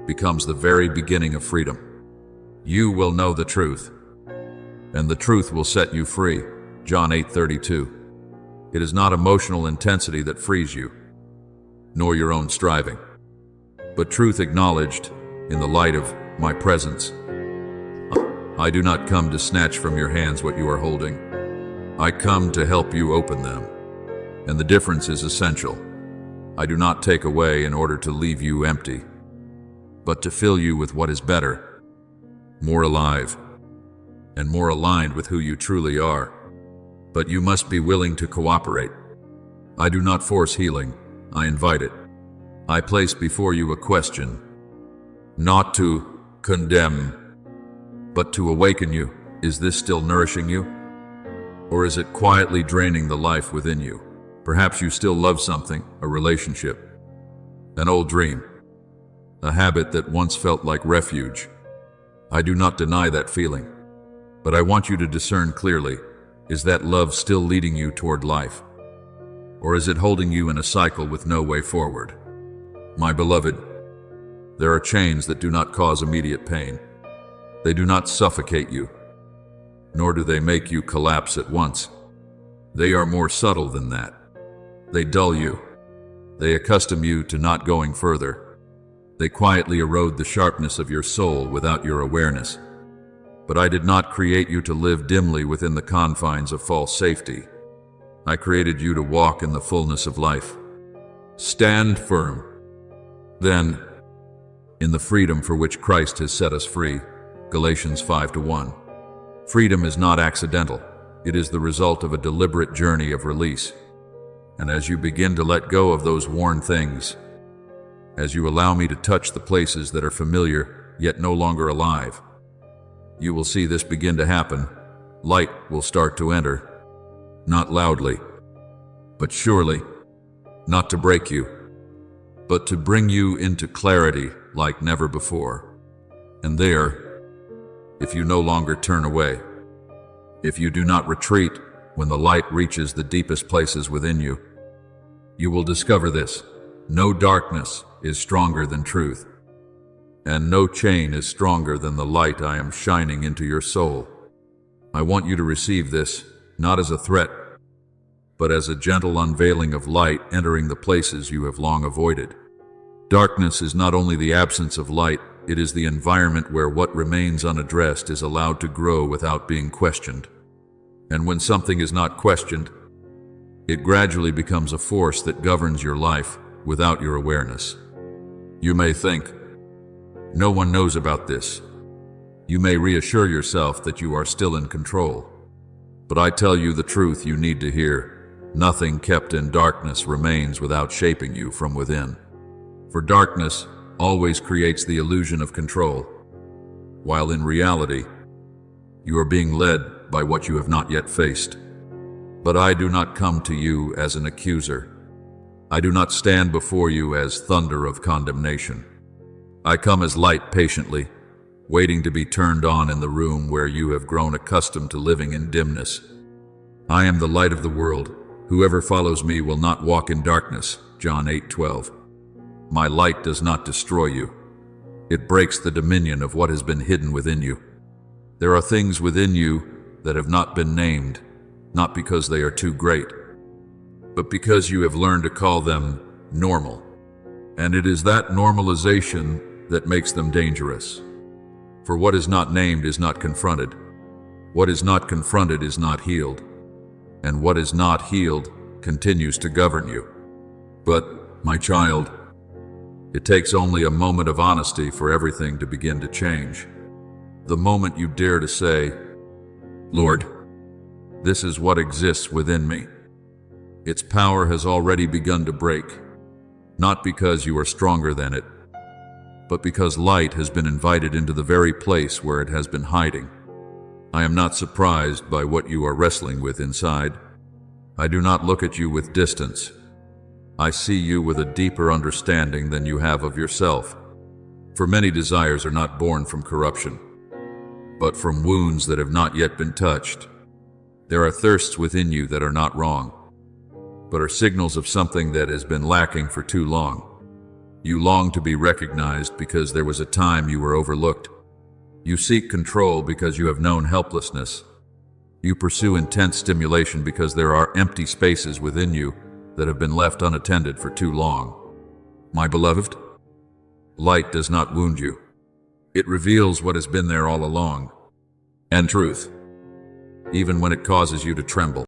becomes the very beginning of freedom. You will know the truth, and the truth will set you free. John 8:32. It is not emotional intensity that frees you, nor your own striving, but truth acknowledged in the light of my presence. I do not come to snatch from your hands what you are holding. I come to help you open them, and the difference is essential. I do not take away in order to leave you empty, but to fill you with what is better, more alive, and more aligned with who you truly are. But you must be willing to cooperate. I do not force healing, I invite it. I place before you a question, not to condemn, but to awaken you. Is this still nourishing you? Or is it quietly draining the life within you? Perhaps you still love something, a relationship, an old dream, a habit that once felt like refuge. I do not deny that feeling, but I want you to discern clearly, is that love still leading you toward life? Or is it holding you in a cycle with no way forward? My beloved, there are chains that do not cause immediate pain. They do not suffocate you, nor do they make you collapse at once. They are more subtle than that. They dull you. They accustom you to not going further. They quietly erode the sharpness of your soul without your awareness. But I did not create you to live dimly within the confines of false safety. I created you to walk in the fullness of life. Stand firm, then, in the freedom for which Christ has set us free. Galatians 5:1. Freedom is not accidental. It is the result of a deliberate journey of release. And as you begin to let go of those worn things, as you allow me to touch the places that are familiar yet no longer alive, you will see this begin to happen. Light will start to enter, not loudly, but surely, not to break you, but to bring you into clarity like never before. And there, if you no longer turn away, if you do not retreat when the light reaches the deepest places within you, you will discover this: no darkness is stronger than truth, and no chain is stronger than the light I am shining into your soul. I want you to receive this, not as a threat, but as a gentle unveiling of light entering the places you have long avoided. Darkness is not only the absence of light, it is the environment where what remains unaddressed is allowed to grow without being questioned. And when something is not questioned, it gradually becomes a force that governs your life without your awareness. You may think, no one knows about this. You may reassure yourself that you are still in control. But I tell you the truth you need to hear. Nothing kept in darkness remains without shaping you from within. For darkness always creates the illusion of control, while in reality, you are being led by what you have not yet faced. But I do not come to you as an accuser. I do not stand before you as thunder of condemnation. I come as light patiently, waiting to be turned on in the room where you have grown accustomed to living in dimness. I am the light of the world. Whoever follows me will not walk in darkness. John 8:12. My light does not destroy you. It breaks the dominion of what has been hidden within you. There are things within you that have not been named, not because they are too great, but because you have learned to call them normal. And it is that normalization that makes them dangerous. For what is not named is not confronted. What is not confronted is not healed. And what is not healed continues to govern you. But, my child, it takes only a moment of honesty for everything to begin to change. The moment you dare to say, Lord, this is what exists within me. Its power has already begun to break, not because you are stronger than it, but because light has been invited into the very place where it has been hiding. I am not surprised by what you are wrestling with inside. I do not look at you with distance. I see you with a deeper understanding than you have of yourself. For many desires are not born from corruption, but from wounds that have not yet been touched. There are thirsts within you that are not wrong, but are signals of something that has been lacking for too long. You long to be recognized because there was a time you were overlooked. You seek control because you have known helplessness. You pursue intense stimulation because there are empty spaces within you that have been left unattended for too long. My beloved, light does not wound you. It reveals what has been there all along, and truth, even when it causes you to tremble.